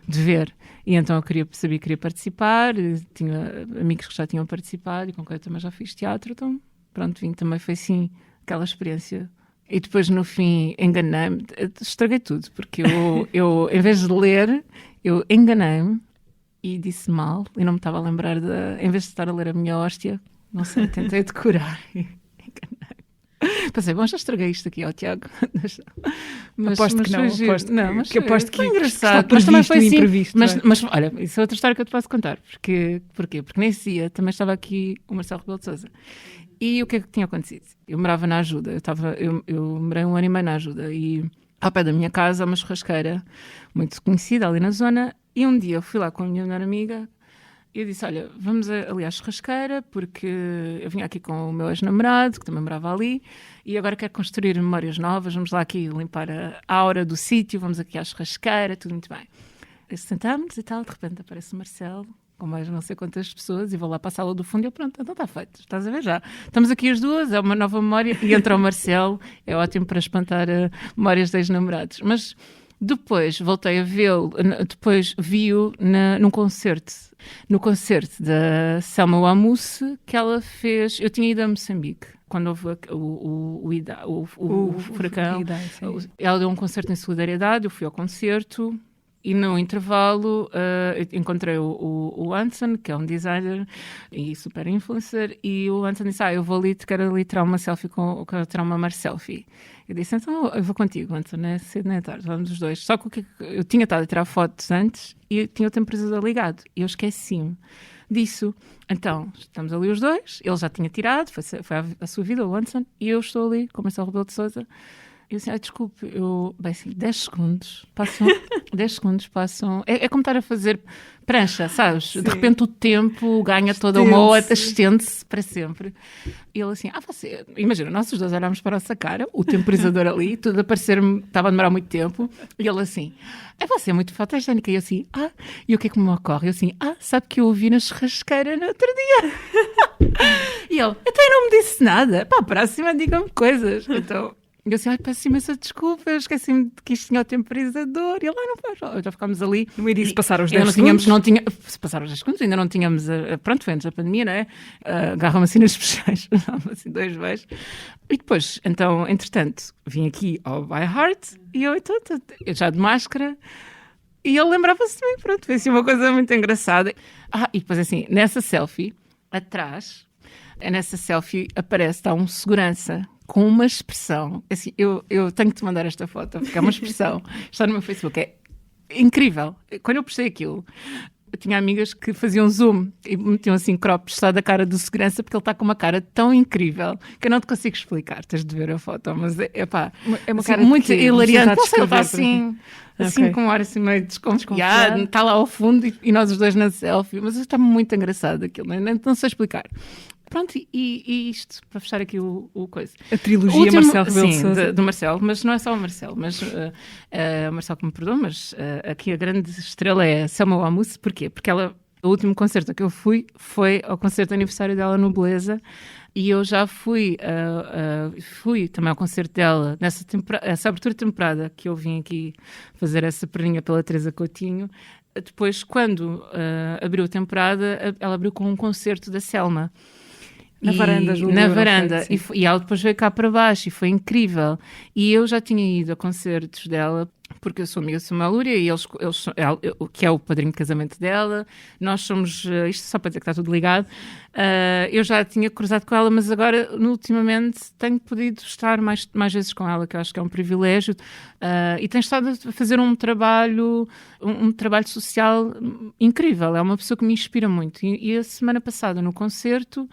ver. E então eu sabia que queria participar, tinha amigos que já tinham participado e com quem eu também já fiz teatro, então pronto, vim também, foi assim, aquela experiência. E depois no fim enganei-me, estraguei tudo, porque eu em vez de ler, eu enganei-me e disse mal, e não me estava a lembrar em vez de estar a ler a minha hóstia, não sei, tentei decorar e enganei. Pensei, bom, já estraguei isto aqui ao Tiago. Aposto que aposto que foi engraçado, mas também foi assim. Mas olha, isso é outra história que eu te posso contar. Porquê? Porque nesse dia também estava aqui o Marcelo Rebelo de Sousa. E o que é que tinha acontecido? Eu morava na Ajuda, eu morei 1 ano e meio na Ajuda e ao pé da minha casa, uma churrasqueira muito conhecida ali na zona, e um dia eu fui lá com a minha melhor amiga e eu disse, olha, vamos ali à churrasqueira, porque eu vinha aqui com o meu ex-namorado, que também morava ali, e agora quero construir memórias novas, vamos lá aqui limpar a aura do sítio, vamos aqui à churrasqueira, tudo muito bem. Sentámos e tal, de repente aparece o Marcelo, com mais não sei quantas pessoas, e vou lá para a sala do fundo e eu, pronto, então está feito, estás a ver já. Estamos aqui as duas, é uma nova memória, e entra o Marcelo, é ótimo para espantar memórias de ex-namorados. Mas depois voltei a vê-lo, depois vi-o num concerto, no concerto da Selma Wamousse, que ela fez. Eu tinha ido a Moçambique, quando houve o furacão. Ela deu um concerto em solidariedade, eu fui ao concerto. E no intervalo encontrei o Anson, que é um designer e super influencer, e o Anson disse, eu vou ali, quero ali tirar uma selfie quero tirar uma selfie. Eu disse, então eu vou contigo, Anson, é cedo nem é tarde, vamos os dois. Só que eu tinha estado a tirar fotos antes e tinha o temporizador ligado, e eu esqueci-me disso. Então, estamos ali os dois, ele já tinha tirado, foi a sua vida, o Anson, e eu estou ali com o Marcelo Rebelo de Sousa. Eu assim, desculpe, bem assim, 10 segundos passam, 10 segundos passam, é como estar a fazer prancha, sabes? Sim. De repente o tempo ganha toda uma hora, estende-se para sempre. E ele assim, você, imagina, nós os dois olhámos para a nossa cara, o temporizador ali, tudo a parecer-me, estava a demorar muito tempo, e ele assim, você é muito fotogénica, e eu assim, e o que é que me ocorre? Eu assim, sabe que eu ouvi na churrasqueira no outro dia. E ele, então eu não me disse nada, para a próxima diga-me coisas. Então... eu assim, peço imensa desculpa, esqueci-me de que isto tinha o temporizador, e ele, não faz, já ficámos ali. No início passaram os 10 segundos? Passaram os 10 segundos, ainda não tínhamos, pronto, foi antes da pandemia, não é? Agarram-me assim nas peixes, assim 2 vezes. E depois, então, entretanto, vim aqui ao By Heart, e eu já de máscara, e ele lembrava-se de mim, pronto, foi assim uma coisa muito engraçada. E depois assim, nessa selfie, atrás, nessa selfie está um segurança, com uma expressão, assim, eu tenho que te mandar esta foto, porque é uma expressão, está no meu Facebook, é incrível. Quando eu postei aquilo, eu tinha amigas que faziam zoom e metiam assim crops só da cara do segurança, porque ele está com uma cara tão incrível que eu não te consigo explicar, tens de ver a foto, mas é uma assim, cara muito hilariante. Ele está assim com um ar assim meio desconfiado, está lá ao fundo e nós os dois na selfie, mas está muito engraçado aquilo, não sei explicar. Pronto, e isto, para fechar aqui o coisa. A trilogia Marcelo Rebelo de Sousa. Do Marcelo, mas não é só o Marcelo, mas o Marcelo que me perdoa, mas aqui a grande estrela é a Selma Wamousse. Porquê? Porque o último concerto que eu fui foi ao concerto de aniversário dela no Beleza, e eu já fui também ao concerto dela, essa abertura de temporada que eu vim aqui fazer essa perninha pela Teresa Coutinho. Depois, quando abriu a temporada, ela abriu com um concerto da Selma. Na varanda, Júlio. Na varanda. E ela depois veio cá para baixo e foi incrível. E eu já tinha ido a concertos dela, porque eu sou amiga de Samuel Lúria e eles, que é o padrinho de casamento dela. Nós somos, isto só para dizer que está tudo ligado, eu já tinha cruzado com ela, mas agora, ultimamente, tenho podido estar mais vezes com ela, que eu acho que é um privilégio. E tenho estado a fazer um trabalho social incrível. É uma pessoa que me inspira muito. E a semana passada, no concerto,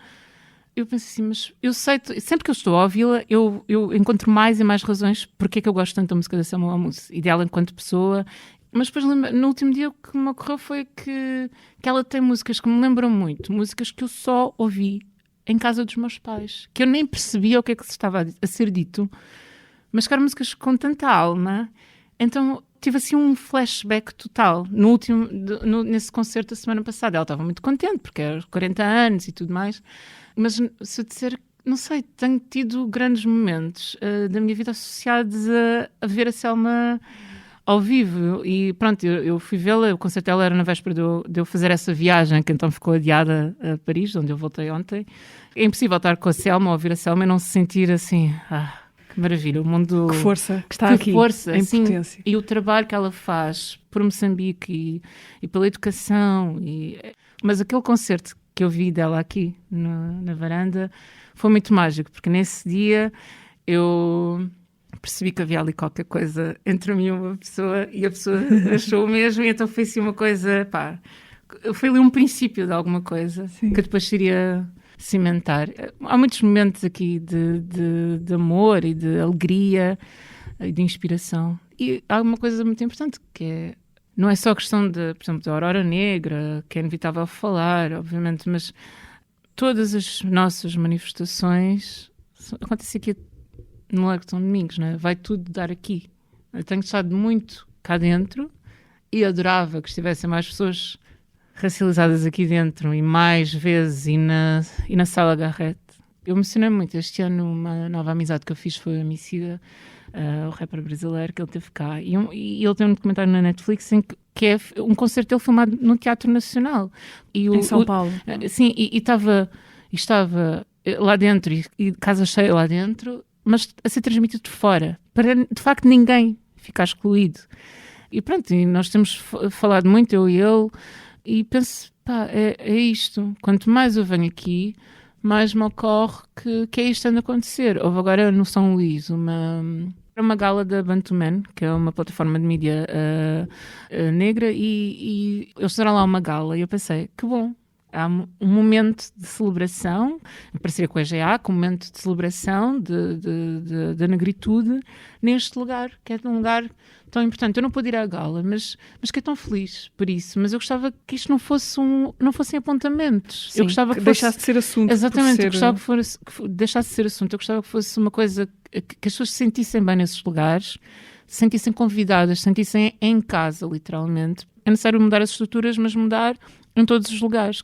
eu pensei assim, mas eu sei, sempre que eu estou a ouvi-la, eu encontro mais e mais razões porque é que eu gosto tanto da música da Selma Wamousse e dela enquanto pessoa. Mas depois, no último dia, o que me ocorreu foi que ela tem músicas que me lembram muito, músicas que eu só ouvi em casa dos meus pais, que eu nem percebia o que é que se estava a ser dito, mas que eram músicas com tanta alma. Então tive assim um flashback total nesse concerto da semana passada. Ela estava muito contente porque era 40 anos e tudo mais, mas se eu disser, não sei, tenho tido grandes momentos da minha vida associados a ver a Selma ao vivo. E pronto, eu fui vê-la, o concerto dela era na véspera de eu fazer essa viagem, que então ficou adiada a Paris, onde eu voltei ontem. É impossível estar com a Selma, ouvir a Selma e não se sentir assim, que maravilha, o mundo... Que força que está aqui, que força, em assim, potência. E o trabalho que ela faz por Moçambique e pela educação. Mas aquele concerto que eu vi dela aqui na varanda foi muito mágico, porque nesse dia eu percebi que havia ali qualquer coisa entre mim e uma pessoa, e a pessoa achou o mesmo, e então foi assim uma coisa, foi ali um princípio de alguma coisa. Sim. Que depois seria cimentar. Há muitos momentos aqui de amor e de alegria e de inspiração. E há uma coisa muito importante que é, não é só a questão de, por exemplo, da Aurora Negra, que é inevitável falar, obviamente, mas todas as nossas manifestações acontecem aqui no Largo de São Domingos, não é? Vai tudo dar aqui. Eu tenho estado muito cá dentro e adorava que estivessem mais pessoas racializadas aqui dentro e mais vezes e na Sala Garrett. Eu emocionei muito. Este ano uma nova amizade que eu fiz foi o Emicida, o rapper brasileiro, que ele teve cá. E ele tem um documentário na Netflix que é um concerto dele filmado no Teatro Nacional. Em São Paulo. Sim, e estava lá dentro, e casa cheia lá dentro, mas a ser transmitido de fora, para de facto ninguém ficar excluído. E pronto, e nós temos falado muito, eu e ele, e penso, pá, é isto. Quanto mais eu venho aqui, mais me ocorre que é isto que anda a acontecer. Houve agora no São Luís uma gala da Bantu Man, que é uma plataforma de mídia negra, e eles fizeram lá uma gala e eu pensei, que bom. Há um momento de celebração, em parceria com a EGA, com um momento de celebração da negritude neste lugar, que é um lugar tão importante. Eu não pude ir à gala, mas que é tão feliz por isso. Mas eu gostava que isto não fossem apontamentos. Sim, eu gostava que deixasse de ser assunto. Exatamente, eu gostava que deixasse de ser assunto. Eu gostava que fosse uma coisa que as pessoas se sentissem bem nesses lugares, se sentissem convidadas, se sentissem em casa, literalmente. É necessário mudar as estruturas, mas mudar em todos os lugares.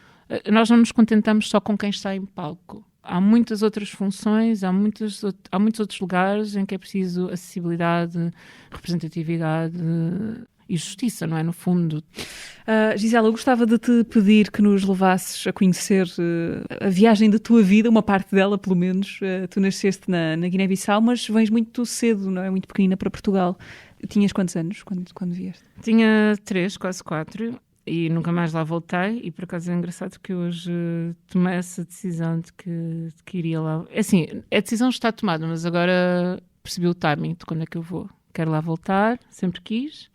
Nós não nos contentamos só com quem está em palco. Há muitas outras funções, há muitos outros lugares em que é preciso acessibilidade, representatividade e justiça, não é? No fundo. Gisela, eu gostava de te pedir que nos levasses a conhecer a viagem da tua vida, uma parte dela, pelo menos. Tu nasceste na Guiné-Bissau, mas vens muito cedo, não é? Muito pequenina para Portugal. Tinhas quantos anos quando vieste? Tinha 3, quase 4. E nunca mais lá voltei, e por acaso é engraçado que hoje tomei essa decisão de que iria lá. É assim, a decisão está tomada, mas agora percebi o timing de quando é que eu vou. Quero lá voltar, sempre quis.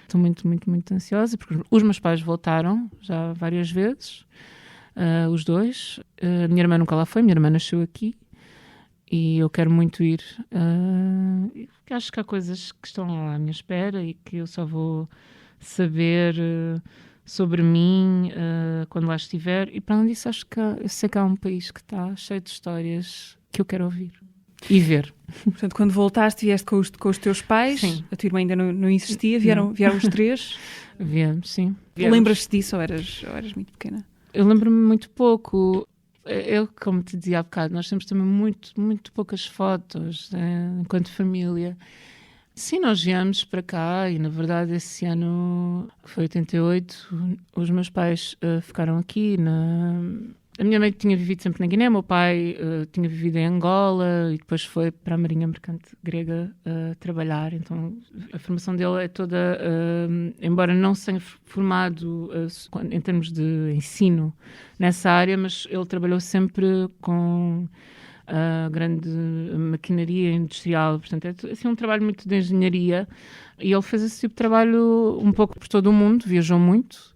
Estou muito, muito, muito ansiosa, porque os meus pais voltaram já várias vezes, os dois. A minha irmã nunca lá foi, minha irmã nasceu aqui, e eu quero muito ir. Acho que há coisas que estão lá à minha espera e que eu só vou saber sobre mim quando lá estiver, e para além disso eu sei que há um país que está cheio de histórias que eu quero ouvir e ver. Portanto, quando voltaste, vieste com os teus pais. Sim. A tua irmã ainda não existia, vieram os 3. Viemos, sim. Lembras-te disso ou eras muito pequena? Eu lembro-me muito pouco. Eu, como te dizia há bocado, nós temos também muito, muito poucas fotos enquanto família. Sim, nós viemos para cá e, na verdade, esse ano, que foi 88, os meus pais ficaram aqui. A minha mãe tinha vivido sempre na Guiné, meu pai tinha vivido em Angola e depois foi para a Marinha Mercante Grega trabalhar. Então, a formação dele é toda, embora não se tenha formado em termos de ensino nessa área, mas ele trabalhou sempre com a grande maquinaria industrial, portanto é assim, um trabalho muito de engenharia, e ele fez esse tipo de trabalho um pouco por todo o mundo, viajou muito,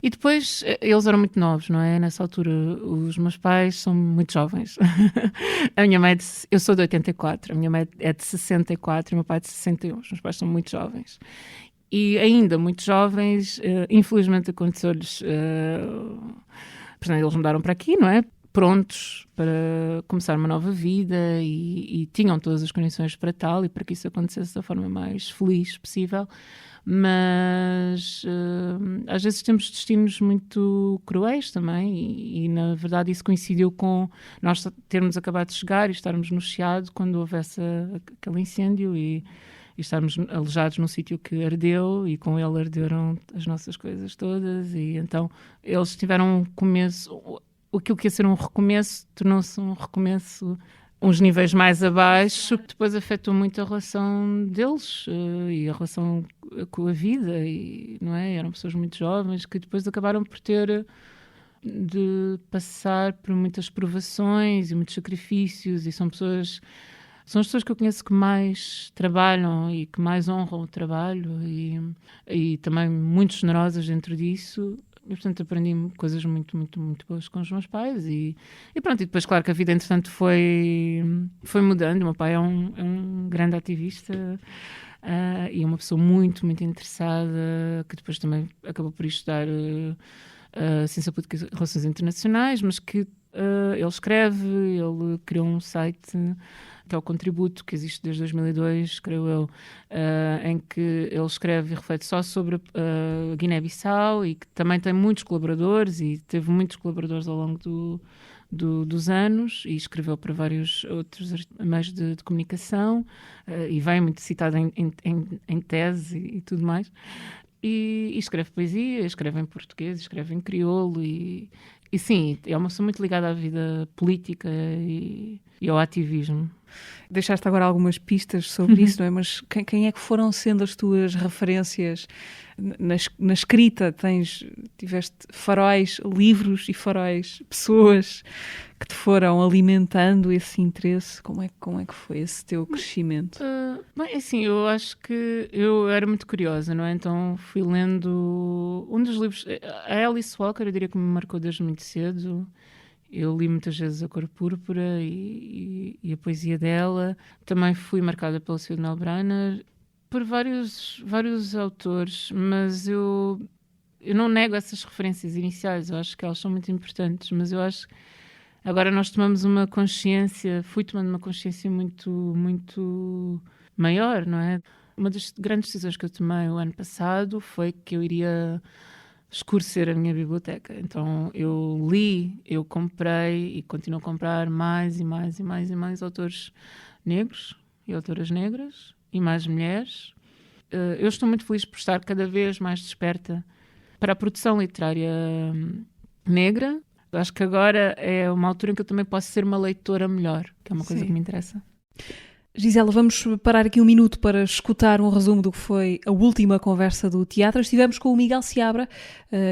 e depois eles eram muito novos, não é? Nessa altura os meus pais são muito jovens. A minha mãe eu sou de 84, a minha mãe é de 64 e o meu pai é de 61, os meus pais são muito jovens. E ainda muito jovens, infelizmente aconteceu-lhes, portanto, eles mudaram para aqui, não é? Prontos para começar uma nova vida e tinham todas as condições para tal e para que isso acontecesse da forma mais feliz possível, mas às vezes temos destinos muito cruéis também e na verdade isso coincidiu com nós termos acabado de chegar e estarmos no Chiado quando houve aquele incêndio e estarmos alojados num sítio que ardeu e com ele arderam as nossas coisas todas, e então eles tiveram um começo. Aquilo que ia ser um recomeço tornou-se um recomeço uns níveis mais abaixo, que depois afetou muito a relação deles e a relação com a vida, e, não é? Eram pessoas muito jovens que depois acabaram por ter de passar por muitas provações e muitos sacrifícios, e são as pessoas que eu conheço que mais trabalham e que mais honram o trabalho e também muito generosas dentro disso. E, portanto, aprendi coisas muito, muito, muito boas com os meus pais. E pronto, e depois, claro, que a vida, entretanto, foi mudando. O meu pai é um grande ativista e é uma pessoa muito, muito interessada, que depois também acabou por estudar Ciência Política e Relações Internacionais, mas que ele escreve, ele criou um site que é o Contributo, que existe desde 2002, creio eu, em que ele escreve e reflete só sobre a Guiné-Bissau e que também tem muitos colaboradores e teve muitos colaboradores ao longo dos anos e escreveu para vários outros meios de comunicação e vem muito citado em tese e tudo mais. E escreve poesia, escreve em português, escreve em crioulo e sim, é uma pessoa muito ligada à vida política e ao ativismo. Deixaste agora algumas pistas sobre isso, não é? Mas quem é que foram sendo as tuas referências na escrita? Tiveste faróis, livros e faróis, pessoas que te foram alimentando esse interesse? Como é que foi esse teu crescimento? Bem, assim, eu acho que eu era muito curiosa, não é? Então fui lendo um dos livros, a Alice Walker, eu diria que me marcou desde muito cedo. Eu li muitas vezes A Cor Púrpura e a poesia dela. Também fui marcada pelo Sr. Melbrenner, por vários autores, mas eu não nego essas referências iniciais, eu acho que elas são muito importantes, mas eu acho que agora nós tomamos uma consciência, fui tomando uma consciência muito, muito maior, não é? Uma das grandes decisões que eu tomei o ano passado foi que eu iria escurecer a minha biblioteca. Então eu comprei e continuo a comprar mais e mais e mais e mais autores negros e autoras negras e mais mulheres. Eu estou muito feliz por estar cada vez mais desperta para a produção literária negra. Acho que agora é uma altura em que eu também posso ser uma leitora melhor, que é uma coisa que me interessa. Gisela, vamos parar aqui um minuto para escutar um resumo do que foi a última conversa do teatro. Estivemos com o Miguel Seabra,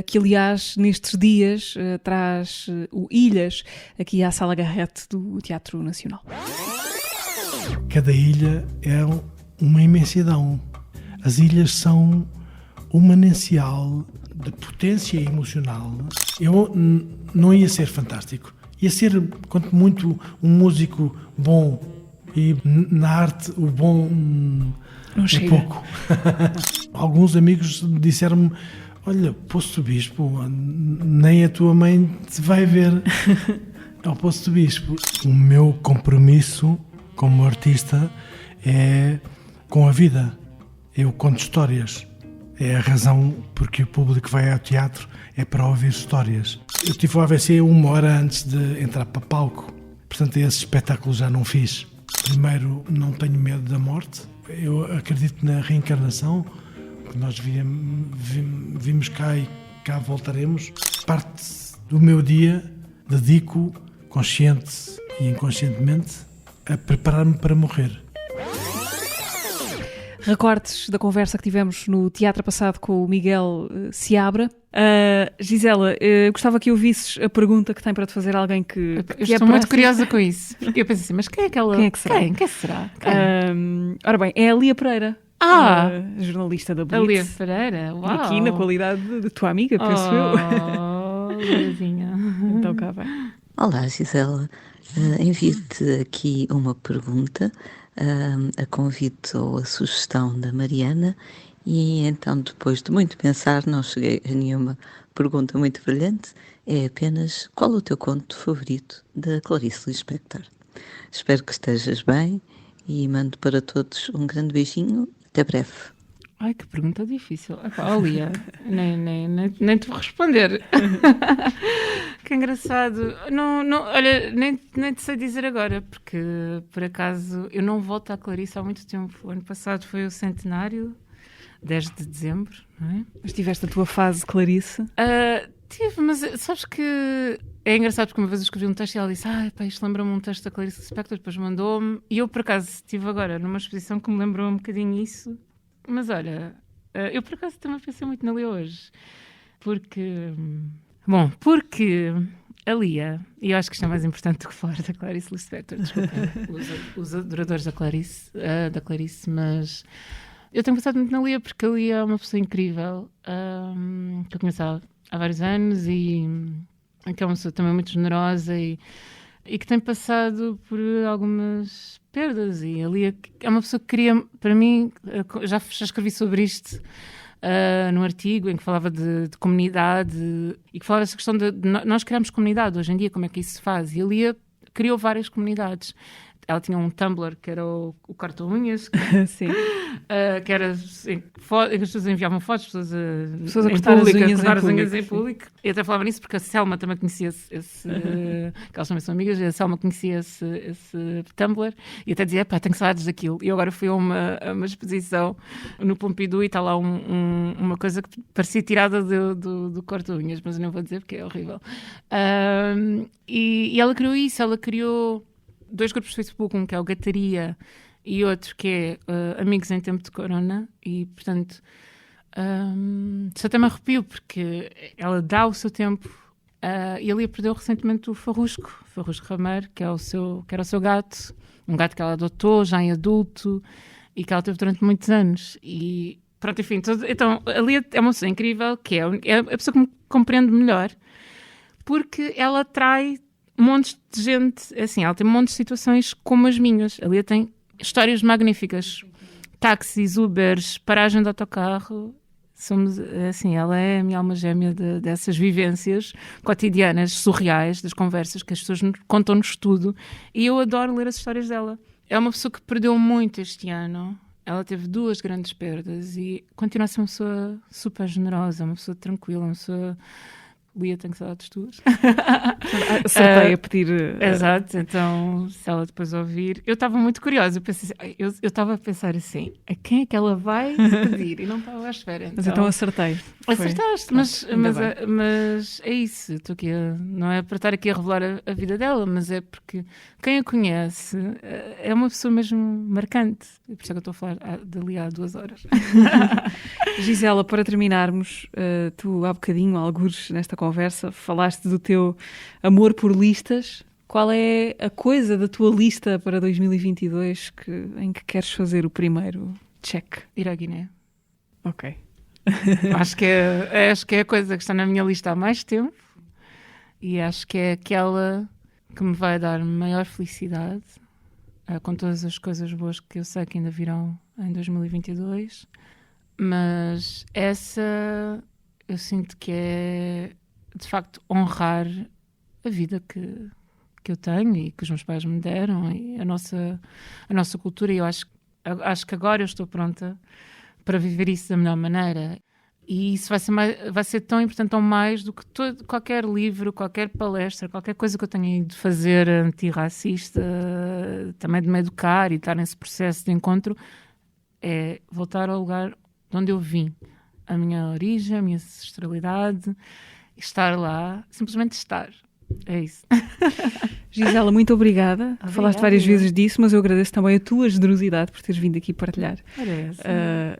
que aliás nestes dias traz o Ilhas aqui à Sala Garrett do Teatro Nacional. Cada ilha é uma imensidão. As ilhas são um manancial de potência emocional. Eu não ia ser fantástico. Ia ser, quanto muito, um músico bom. E na arte o bom é pouco. Alguns amigos disseram-me: olha, Poço do Bispo, nem a tua mãe te vai ver ao Poço do Bispo. O meu compromisso como artista é com a vida. Eu conto histórias. É a razão porque o público vai ao teatro, é para ouvir histórias. Eu tive o AVC 1 hora antes de entrar para palco. Portanto, esse espetáculo já não fiz. Primeiro, não tenho medo da morte. Eu acredito na reencarnação, que nós vimos cá e cá voltaremos. Parte do meu dia dedico, consciente e inconscientemente, a preparar-me para morrer. Recortes da conversa que tivemos no teatro passado com o Miguel Seabra. Gisela, gostava que ouvisses a pergunta que tem para te fazer alguém que estou muito curiosa com isso. Porque eu penso assim, mas quem é aquela? Quem é que será? Quem será? Ora bem, é a Lia Pereira, jornalista da Blitz. A Lia Pereira, uau! Aqui na qualidade de tua amiga, penso eu. Liazinha. Então cá vai. Olá, Gisela. Envio-te aqui uma pergunta, a convite ou a sugestão da Mariana, e então, depois de muito pensar, não cheguei a nenhuma pergunta muito brilhante, é apenas: qual o teu conto favorito da Clarice Lispector? Espero que estejas bem e mando para todos um grande beijinho. Até breve. Ai, que pergunta difícil. Lia, nem te vou responder. Que engraçado. Não, olha, nem te sei dizer agora, porque por acaso eu não volto à Clarice há muito tempo. O ano passado foi o centenário, 10 de dezembro, não é? Mas tiveste a tua fase Clarice? Tive, mas sabes que é engraçado porque uma vez eu escrevi um texto e ela disse: isto lembra-me um texto da Clarice Lispector, depois mandou-me, e eu por acaso estive agora numa exposição que me lembrou um bocadinho isso. Mas olha, eu por acaso também pensei muito na Lia hoje, porque a Lia, e eu acho que isto é mais importante do que falar da Clarice Lispector, desculpa, os adoradores da Clarice, mas eu tenho pensado muito na Lia, porque a Lia é uma pessoa incrível, que eu conheço há há vários anos e que é uma pessoa também muito generosa e que tem passado por algumas perdas. E ali é uma pessoa que queria, para mim, já escrevi sobre isto num artigo em que falava de comunidade e que falava dessa questão de nós criamos comunidade hoje em dia, como é que isso se faz? E a Lia criou várias comunidades. Ela tinha um Tumblr que era o Corta-Unhas, Sim. que era em que as pessoas enviavam fotos, pessoas a cortar as unhas em público. E até falava nisso porque a Selma também conhecia esse que elas também são amigas, e a Selma conhecia esse Tumblr e até dizia, pá, tenho saudades daquilo. E eu agora fui a uma exposição no Pompidou e está lá uma coisa que parecia tirada do Corta-Unhas, mas eu não vou dizer porque é horrível. E ela criou isso, ela criou 2 grupos de Facebook, um que é o Gataria e outro que é Amigos em Tempo de Corona, e portanto isso até me arrepio porque ela dá o seu tempo e ali perdeu recentemente o Farrusco Rameiro, que era o seu gato, um gato que ela adotou já em adulto e que ela teve durante muitos anos. E pronto, enfim, então ali é uma pessoa incrível, que é a pessoa que me compreende melhor, porque ela atrai montes de gente, assim, ela tem montes de situações como as minhas. A Lia tem histórias magníficas, táxis, Ubers, paragem de autocarro. Assim, ela é a minha alma gêmea dessas vivências cotidianas, surreais, das conversas que as pessoas contam-nos tudo, e eu adoro ler as histórias dela. É uma pessoa que perdeu muito este ano. Ela teve 2 grandes perdas e continua a ser uma pessoa super generosa, uma pessoa tranquila, uma pessoa... Lia, tenho saudades tuas. Acertei a pedir... Exato, então se ela depois ouvir... Eu estava muito curiosa, eu estava a pensar assim, a quem é que ela vai pedir? E não estava à espera. Mas então acertei. Acertaste, mas é isso. Estou aqui não é para estar aqui a revelar a vida dela, mas é porque quem a conhece é uma pessoa mesmo marcante. E por isso é que eu estou a falar dali há 2 horas. Gisela, para terminarmos, tu há bocadinho, algures nesta conversa, falaste do teu amor por listas. Qual é a coisa da tua lista para 2022 em que queres fazer o primeiro check? Ir à Guiné. Ok. Acho que é a coisa que está na minha lista há mais tempo e acho que é aquela que me vai dar maior felicidade, com todas as coisas boas que eu sei que ainda virão em 2022, mas essa eu sinto que é de facto honrar a vida que eu tenho e que os meus pais me deram e a nossa cultura, e eu acho que agora eu estou pronta para viver isso da melhor maneira. E isso vai ser tão importante ou mais do que qualquer livro, qualquer palestra, qualquer coisa que eu tenha ido fazer antirracista, também de me educar e estar nesse processo de encontro, é voltar ao lugar de onde eu vim, a minha origem, a minha ancestralidade, estar lá, simplesmente estar. É isso. Gisela, muito obrigada. Falaste várias vezes disso, mas eu agradeço também a tua generosidade por teres vindo aqui partilhar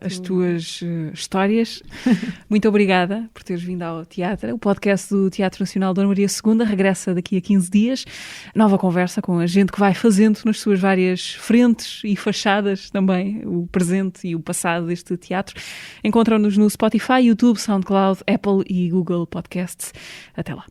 as tuas histórias. Muito obrigada por teres vindo ao teatro. O podcast do Teatro Nacional Dona Maria II regressa daqui a 15 dias. Nova conversa com a gente que vai fazendo nas suas várias frentes e fachadas também o presente e o passado deste teatro. Encontram-nos no Spotify, YouTube, SoundCloud, Apple e Google Podcasts. Até lá.